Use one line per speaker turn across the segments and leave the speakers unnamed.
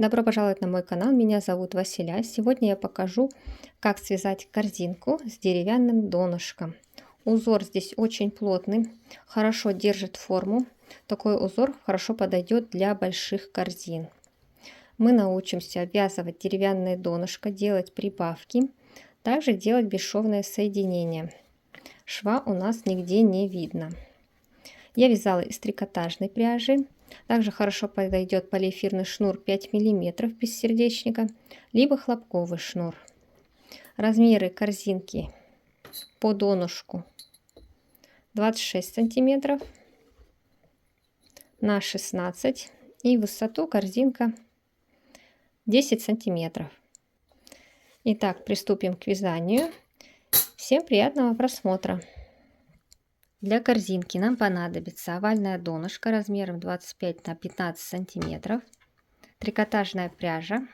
Добро пожаловать на мой канал, меня зовут Василя. Сегодня я покажу, как связать корзинку с деревянным донышком. Узор здесь очень плотный, хорошо держит форму. Такой узор хорошо подойдет для больших корзин. Мы научимся обвязывать деревянное донышко, делать прибавки, также делать бесшовное соединение. Шва у нас нигде не видно. Я вязала из трикотажной пряжи. Также хорошо подойдет полиэфирный шнур 5 мм без сердечника, либо хлопковый шнур. Размеры корзинки по донышку 26 сантиметров на 16 и высоту корзинка 10 сантиметров. Итак, приступим к вязанию. Всем приятного просмотра! Для корзинки нам понадобится овальное донышко размером 25 на 15 сантиметров, трикотажная пряжа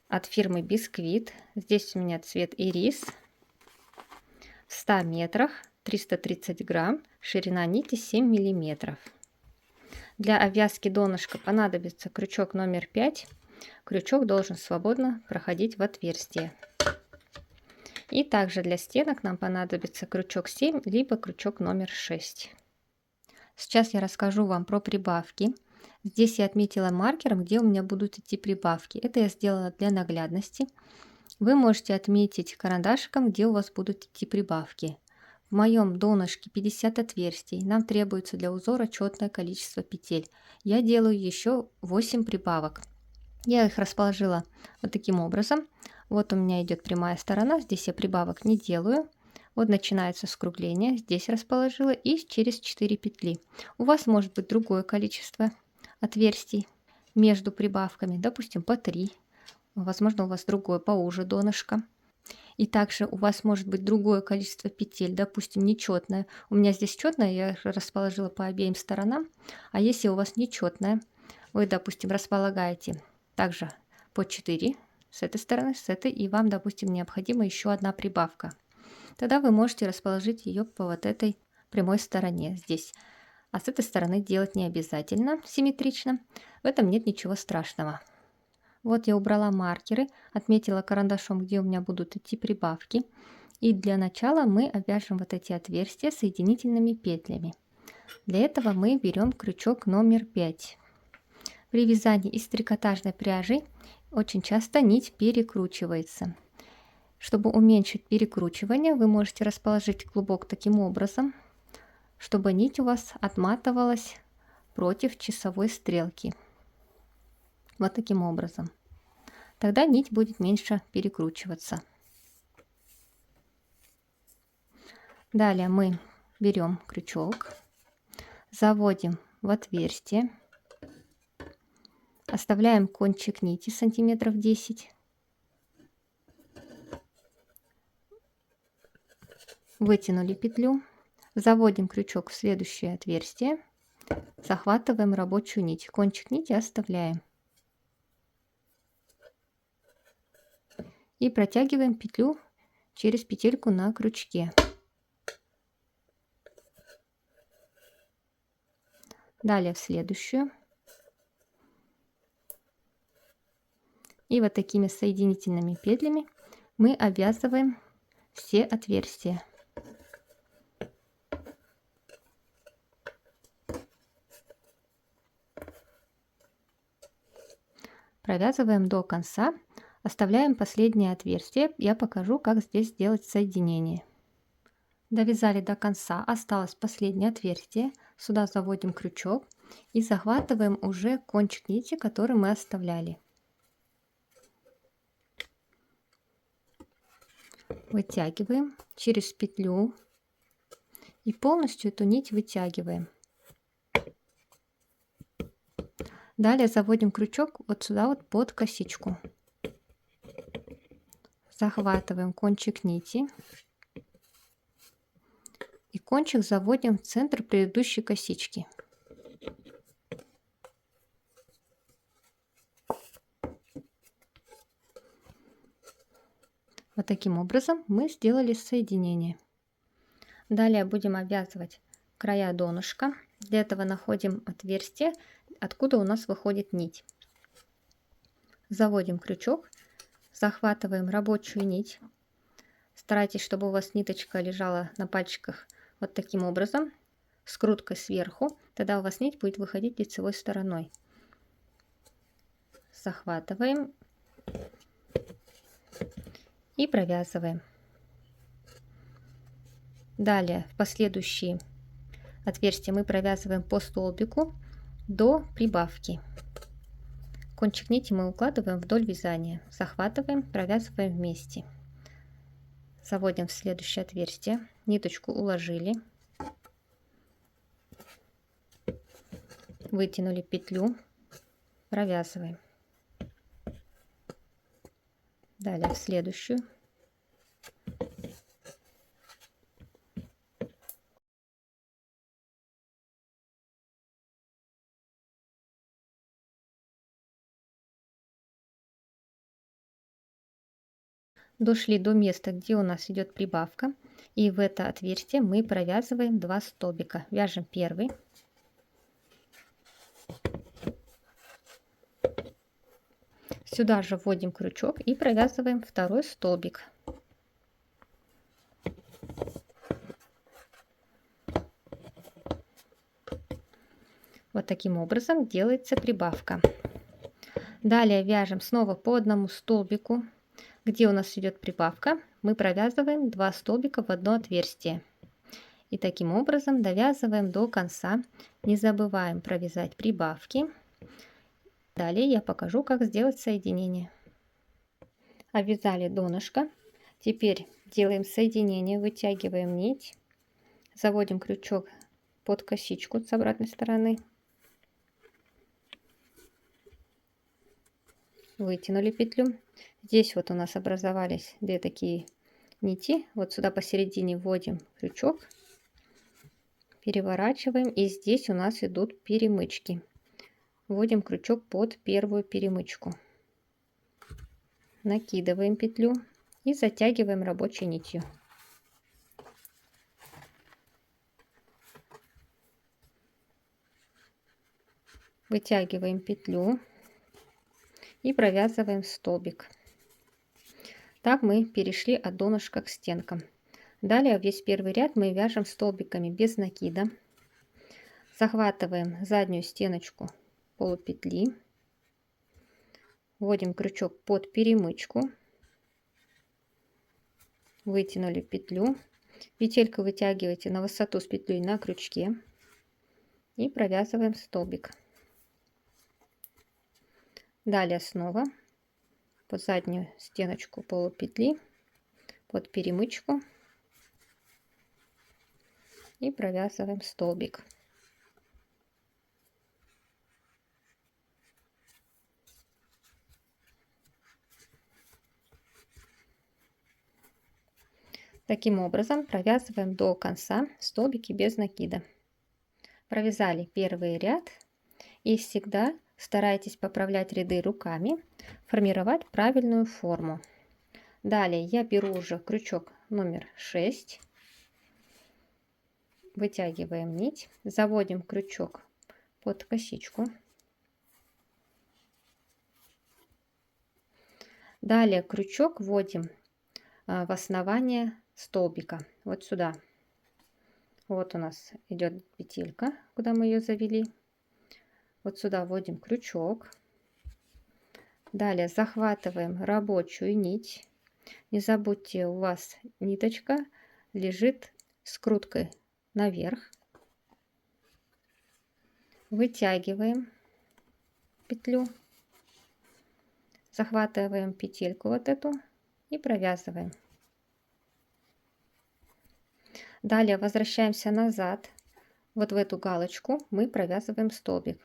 от фирмы Бисквит. Здесь у меня цвет ирис. В 100 метрах 330 грамм, ширина нити 7 миллиметров. Для обвязки донышка понадобится крючок номер 5. Крючок должен свободно проходить в отверстие. И также для стенок нам понадобится крючок 7, либо крючок номер 6. Сейчас я расскажу вам про прибавки. Здесь я отметила маркером, где у меня будут идти прибавки. Это я сделала для наглядности. Вы можете отметить карандашиком, где у вас будут идти прибавки. В моем донышке 50 отверстий. Нам требуется для узора четное количество петель. Я делаю еще 8 прибавок. Я их расположила вот таким образом. Вот у меня идет прямая сторона, здесь я прибавок не делаю. Вот начинается скругление, здесь расположила и через 4 петли. У вас может быть другое количество отверстий между прибавками, допустим, по 3. Возможно, у вас другое поуже донышко. И также у вас может быть другое количество петель, допустим, нечетное. У меня здесь четное, я расположила по обеим сторонам. А если у вас нечетное, вы, допустим, располагаете также по 4 с этой стороны, с этой, и вам, допустим, необходима еще одна прибавка. Тогда вы можете расположить ее по вот этой прямой стороне здесь. А с этой стороны делать не обязательно симметрично. В этом нет ничего страшного. Вот я убрала маркеры, отметила карандашом, где у меня будут идти прибавки. И для начала мы обвяжем вот эти отверстия соединительными петлями. Для этого мы берем крючок номер 5. При вязании из трикотажной пряжи очень часто нить перекручивается. Чтобы уменьшить перекручивание, вы можете расположить клубок таким образом, чтобы нить у вас отматывалась против часовой стрелки. Вот таким образом. Тогда нить будет меньше перекручиваться. Далее мы берем крючок, заводим в отверстие. Оставляем кончик нити сантиметров 10. Вытянули петлю. Заводим крючок в следующее отверстие. Захватываем рабочую нить. Кончик нити оставляем. И протягиваем петлю через петельку на крючке. Далее в следующую. И вот такими соединительными петлями мы обвязываем все отверстия. Провязываем до конца, оставляем последнее отверстие. Я покажу, как здесь сделать соединение. Довязали до конца, осталось последнее отверстие. Сюда заводим крючок и захватываем уже кончик нити, который мы оставляли. Вытягиваем через петлю и полностью эту нить вытягиваем. Далее заводим крючок вот сюда вот под косичку. Захватываем кончик нити и кончик заводим в центр предыдущей косички. Вот таким образом мы сделали соединение. Далее будем обвязывать края донышка. Для этого находим отверстие, откуда у нас выходит нить. Заводим крючок, захватываем рабочую нить. Старайтесь, чтобы у вас ниточка лежала на пальчиках вот таким образом, скруткой сверху, тогда у вас нить будет выходить лицевой стороной. Захватываем и провязываем. Далее в последующие отверстия мы провязываем по столбику до прибавки. Кончик нити мы укладываем вдоль вязания, захватываем, провязываем вместе. Заводим в следующее отверстие, ниточку уложили, вытянули петлю, провязываем. Далее в следующую. Дошли до места, где у нас идет прибавка, и в это отверстие мы провязываем 2 столбика. Вяжем первый, сюда же вводим крючок и провязываем второй столбик. Вот таким образом делается прибавка. Далее вяжем снова по одному столбику. Где у нас идет прибавка, мы провязываем 2 столбика в одно отверстие. И таким образом довязываем до конца. Не забываем провязать прибавки. Далее я покажу, как сделать соединение. Обвязали донышко. Теперь делаем соединение, вытягиваем нить, заводим крючок под косичку с обратной стороны. Вытянули петлю. Здесь вот у нас образовались 2 такие нити. Вот сюда посередине вводим крючок, переворачиваем, и здесь у нас идут перемычки. Вводим крючок под первую перемычку, накидываем петлю и затягиваем рабочей нитью. Вытягиваем петлю и провязываем столбик. Так мы перешли от донышка к стенкам. Далее весь первый ряд мы вяжем столбиками без накида. Захватываем заднюю стеночку полупетли, вводим крючок под перемычку, вытянули петлю, петельку вытягиваете на высоту с петлей на крючке и провязываем столбик. Далее снова под заднюю стеночку полупетли, под перемычку и провязываем столбик. Таким образом провязываем до конца столбики без накида. Провязали первый ряд, и всегда старайтесь поправлять ряды руками, формировать правильную форму. Далее я беру уже крючок номер 6, вытягиваем нить, заводим крючок под косичку. Далее крючок вводим в основание столбика, вот сюда. Вот у нас идет петелька, куда мы ее завели. Вот сюда вводим крючок. Далее захватываем рабочую нить. Не забудьте, у вас ниточка лежит скруткой наверх. Вытягиваем петлю, захватываем петельку вот эту и провязываем. Далее возвращаемся назад. Вот в эту галочку мы провязываем столбик.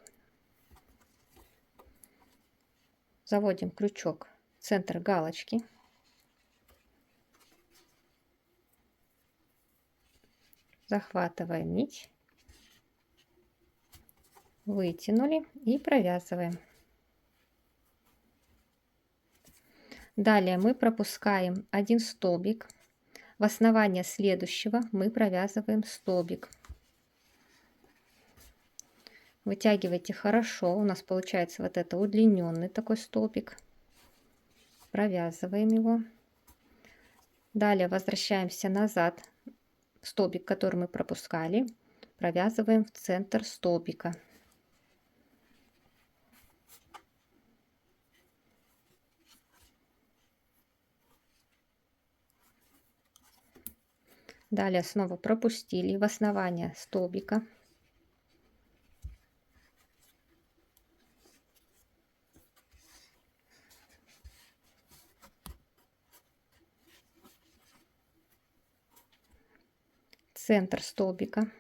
Заводим крючок в центр галочки. Захватываем нить. Вытянули и провязываем. Далее мы пропускаем один столбик. В основание следующего мы провязываем столбик. Вытягивайте хорошо. У нас получается вот это удлиненный такой столбик. провязываем его. Далее возвращаемся назад в столбик, который мы пропускали, провязываем в центр столбика. Далее снова пропустили в основание столбика. Центр столбика.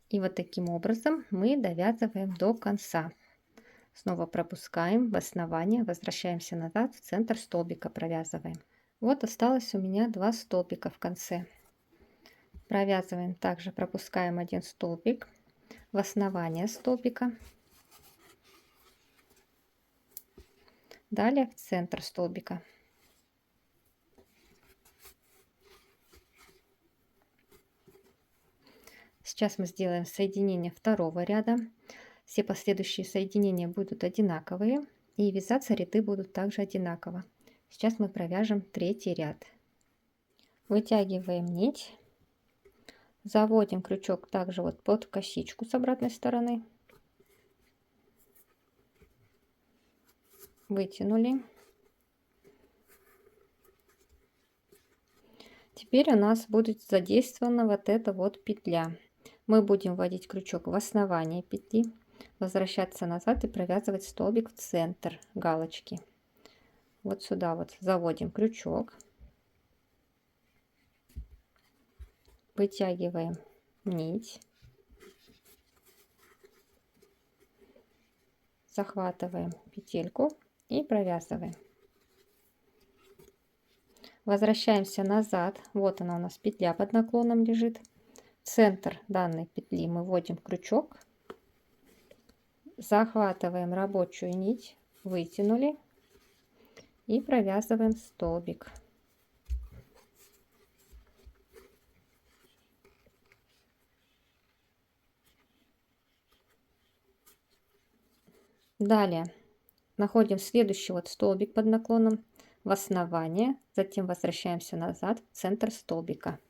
И вот таким образом мы довязываем до конца. Снова пропускаем в основание, возвращаемся назад, в центр столбика провязываем. Вот осталось у меня 2 столбика в конце. Провязываем также, пропускаем один столбик в основание столбика. Далее в центр столбика. Сейчас мы сделаем соединение второго ряда. Все последующие соединения будут одинаковые, и вязаться ряды будут также одинаково. Сейчас мы провяжем третий ряд. Вытягиваем нить, заводим крючок также вот под косичку с обратной стороны, вытянули. Теперь у нас будет задействована вот эта вот петля. Мы будем вводить крючок в основание петли, возвращаться назад и провязывать столбик в центр галочки. Вот сюда вот заводим крючок, вытягиваем нить, захватываем петельку и провязываем. Возвращаемся назад. Вот она у нас петля под наклоном лежит. В центр данной петли мы вводим крючок, захватываем рабочую нить, вытянули и провязываем столбик. Далее находим следующий вот столбик под наклоном в основание, затем возвращаемся назад в центр столбика.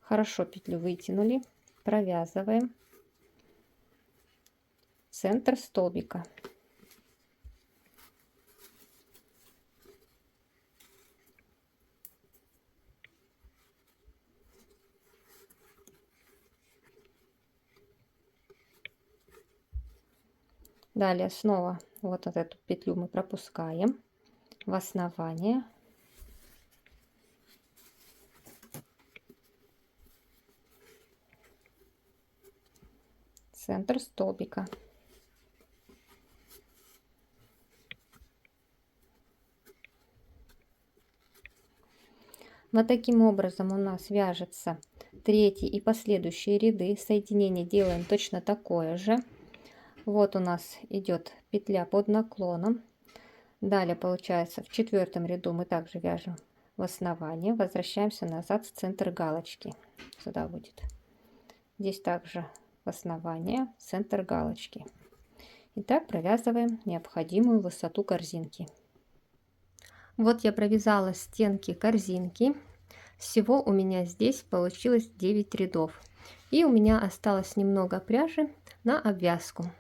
Хорошо петлю вытянули, провязываем центр столбика. Далее снова вот эту петлю мы пропускаем в основание. Центр столбика. Вот таким образом у нас вяжется третий и последующие ряды. Соединение делаем точно такое же. Вот у нас идет петля под наклоном. Далее получается в четвертом ряду мы также вяжем в основание, возвращаемся назад в центр галочки. Сюда будет. Здесь также в основание, центр галочки. Итак, провязываем необходимую высоту корзинки. Вот я провязала стенки корзинки. Всего у меня здесь получилось 9 рядов. И у меня осталось немного пряжи на обвязку.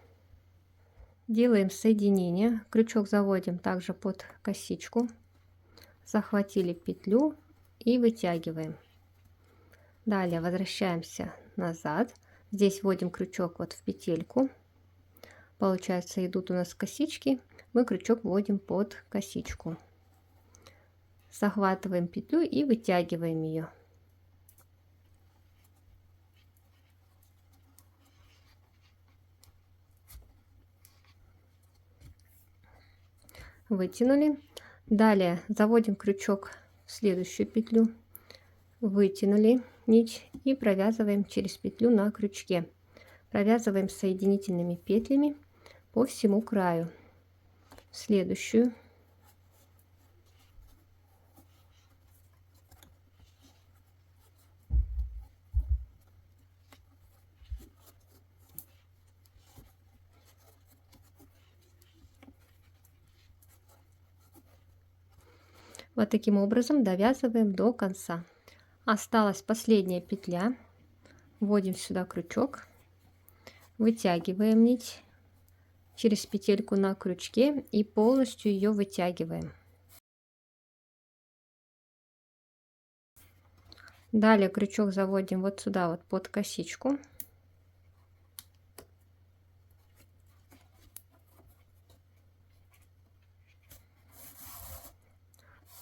Делаем соединение, крючок заводим также под косичку, захватили петлю и вытягиваем. Далее возвращаемся назад, здесь вводим крючок вот в петельку, получается идут у нас косички, мы крючок вводим под косичку, захватываем петлю и вытягиваем ее. Вытянули. Далее заводим крючок в следующую петлю, вытянули нить и провязываем через петлю на крючке. Провязываем соединительными петлями по всему краю. Следующую. Вот таким образом довязываем до конца. Осталась последняя петля. Вводим сюда крючок, вытягиваем нить через петельку на крючке и полностью ее вытягиваем. Далее крючок заводим вот сюда вот под косичку.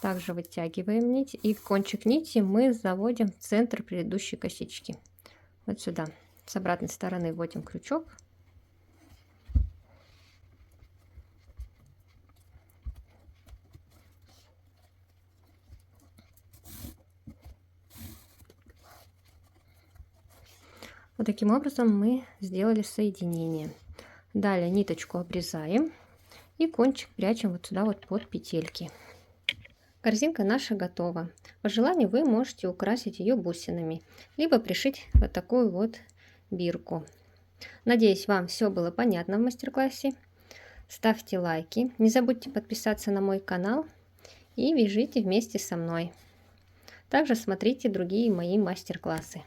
Также вытягиваем нить, и кончик нити мы заводим в центр предыдущей косички. Вот сюда. С обратной стороны вводим крючок. Вот таким образом мы сделали соединение. Далее ниточку обрезаем и кончик прячем вот сюда вот под петельки. Корзинка наша готова. По желанию вы можете украсить ее бусинами, либо пришить вот такую вот бирку. Надеюсь, вам все было понятно в мастер-классе. Ставьте лайки, не забудьте подписаться на мой канал и вяжите вместе со мной. Также смотрите другие мои мастер-классы.